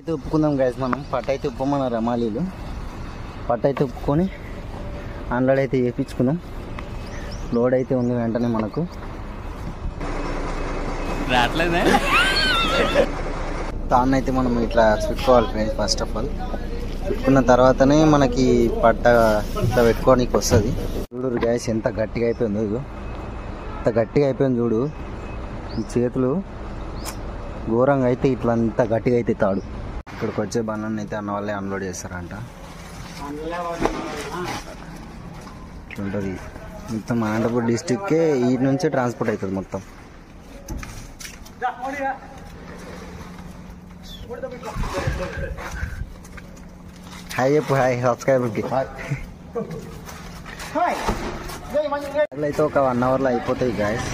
అయితే ఉప్పుకుందాం గైస్. మనం పట్ట అయితే ఉప్పమన్నారు రమాలీలు. పట్ట అయితే ఉప్పుకొని అన్లోడ్ అయితే చేయించుకుందాం. లోడ్ అయితే ఉంది వెంటనే మనకు రావట్లేదే. తాను అయితే మనం ఇట్లా చుట్టుకోవాలి ఫ్రెండ్స్. ఫస్ట్ ఆఫ్ ఆల్ చుట్టుకున్న తర్వాతనే మనకి పట్ట ఇట్లా పెట్టుకోవడానికి వస్తుంది. చూడు గైస్ ఎంత గట్టిగా అయిపోయిందో. ఇది ఎంత గట్టిగా అయిపోయింది చూడు. ఈ చేతులు ఘోరంగా అయితే ఇట్లా అంత గట్టిగా అయితే తాడు. ఇక్కడికి వచ్చే బండ్లను అయితే అన్న వాళ్ళే అన్లోడ్ చేస్తారంట. ఇట్లుంటుంది మొత్తం. అనంతపూర్ డిస్టిక్కే ఈ నుంచే ట్రాన్స్పోర్ట్ అవుతుంది మొత్తం. హాయ్ చెప్పు. హాయ్ సబ్స్క్రైబర్కి. అయితే ఒక 1 అవర్లో అయిపోతాయి గాయస్.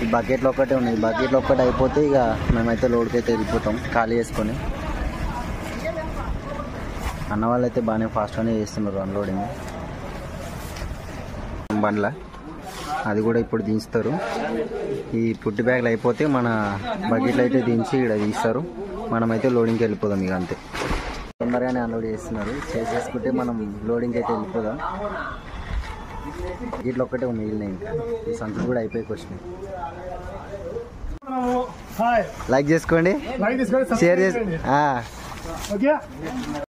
ఈ బకెట్లో ఒకటే ఉన్నాయి. బకెట్లో ఒక్కటి అయిపోతే ఇక మేమైతే లోడ్కి అయితే వెళ్ళిపోతాం ఖాళీ చేసుకొని. అన్న వాళ్ళు అయితే బాగానే ఫాస్ట్గానే చేస్తున్నారు అన్లోడింగ్ బండ్ల. అది కూడా ఇప్పుడు దించుతారు. ఈ పుట్టి బ్యాగ్లు అయిపోతే మన బకెట్లు అయితే దించి ఇక్కడ తీస్తారు. మనమైతే లోడింగ్కి వెళ్ళిపోదాం. ఇక అంతే తొందరగానే అన్లోడ్ చేస్తున్నారు. చేసేసుకుంటే మనం లోడింగ్కి అయితే వెళ్ళిపోదాం. ఇట్లా ఒక్కటే మిగిలినాయి. ఇంకా ఈ సంచులు కూడా అయిపోయి వచ్చినాయి. లైక్ చేసుకోండి, షేర్ చేసి